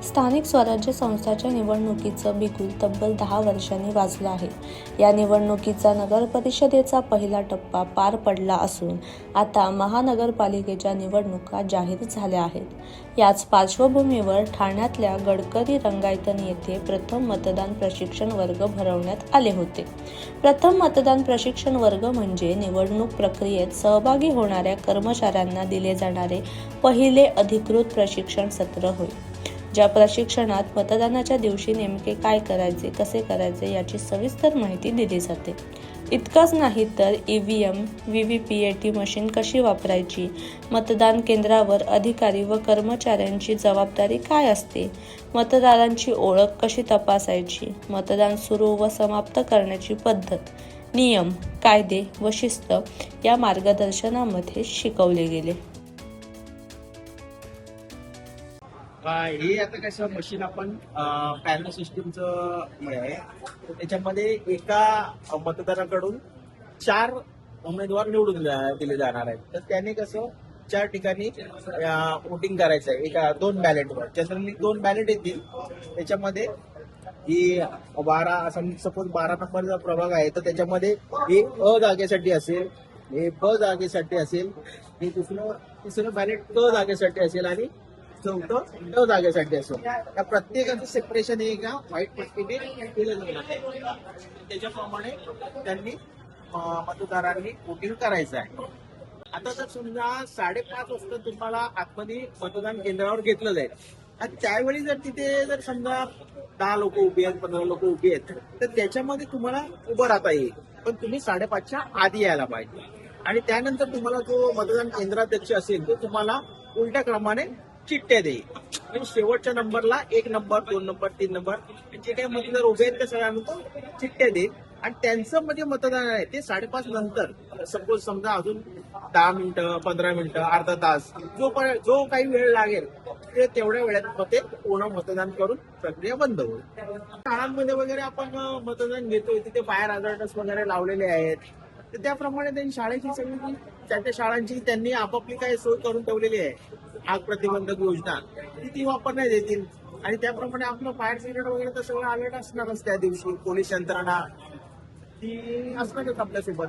स्थानिक स्वराज्य संस्थांच्या निवडणुकीचं बिगुल तब्बल 10 वर्षांनी वाजलं आहे. या निवडणुकीचा नगरपरिषदेचा पहिला टप्पा पार पडला असून आता महानगरपालिकेच्या निवडणुका जाहीर झाल्या आहेत. याच पार्श्वभूमीवर ठाण्यातल्या गडकरी रंगायतन येथे प्रथम मतदान प्रशिक्षण वर्ग भरवण्यात आले होते. प्रथम मतदान प्रशिक्षण वर्ग म्हणजे निवडणूक प्रक्रियेत सहभागी होणाऱ्या कर्मचाऱ्यांना दिले जाणारे पहिले अधिकृत प्रशिक्षण सत्र होय. ज्या प्रशिक्षणात मतदानाच्या दिवशी नेमके काय करायचे, कसे करायचे याची सविस्तर माहिती दिली जाते. इतकंच नाही तर EVM, VVPAT मशीन कशी वापरायची, मतदान केंद्रावर अधिकारी व कर्मचाऱ्यांची जबाबदारी काय असते, मतदारांची ओळख कशी तपासायची, मतदान सुरू व समाप्त करण्याची पद्धत, नियम, कायदे व शिस्त या मार्गदर्शनामध्ये शिकवले गेले. हे आता कसं मशीन आपण पॅनल सिस्टीमचं आहे. त्याच्यामध्ये एका मतदाराकडून 4 उमेदवार निवडून दिले जाणार आहेत. तर त्याने कसं 4 ठिकाणी वोटिंग करायचं आहे. एका 2 बॅलेटवर जनरली 2 बॅलेट येतील. त्याच्यामध्ये ही 12 सपोज 12 नंबरचा प्रभाग आहे तर त्याच्यामध्ये हे अ जागेसाठी असेल, हे ब जागेसाठी असेल, हे तिसरं बॅलेट क जागेसाठी असेल आणि चौथं ड जागेसाठी असेल. त्या प्रत्येकाचं सेपरेशन हे एका व्हाईट पट्टीने केलं जाणार आहे. त्याच्याप्रमाणे त्यांनी मतदारांनी वोटिंग करायचं आहे. आता जर समजा 5:30 वाजता तुम्हाला आतमध्ये मतदान केंद्रावर घेतलं जाईल आणि त्यावेळी जर तिथे जर समजा 10 लोक उभी आहेत, 15 लोक उभी आहेत तर त्याच्यामध्ये तुम्हाला उभं राहता येईल. पण तुम्ही 5:30च्या आधी यायला पाहिजे. आणि त्यानंतर तुम्हाला जो मतदान केंद्राध्यक्ष असेल तो तुम्हाला उलट्या क्रमाने चिठ्ठ्या देईल. म्हणजे शेवटच्या नंबरला 1 नंबर, 2 नंबर, 3 नंबर जे काही मतदार उभे आहेत त्या सगळ्यांना तो चिठ्ठ्या देईल. आणि त्यांचं म्हणजे मतदान आहे ते 5:30 नंतर सपोज समजा अजून 10 मिनिटं, 15 मिनिटं, अर्धा तास जो काही वेळ लागेल ते तेवढ्या वेळात ते पूर्ण मतदान करून प्रक्रिया बंद होईल. शाळांमध्ये वगैरे आपण मतदान घेतोय तिथे फायर हॅझार्डस वगैरे लावलेले आहेत. तर त्याप्रमाणे त्यांनी शाळेची सगळी त्या शाळांची त्यांनी आपापली काही सोय करून ठेवलेली आहे. आग प्रतिबंधक योजना ती वापरण्यात येतील. आणि त्याप्रमाणे आपलं फायर ब्रिगेड वगैरे तर सगळं अलर्ट असणारच त्या दिवशी. पोलीस यंत्रणा ती असणारच आपल्यासोबत.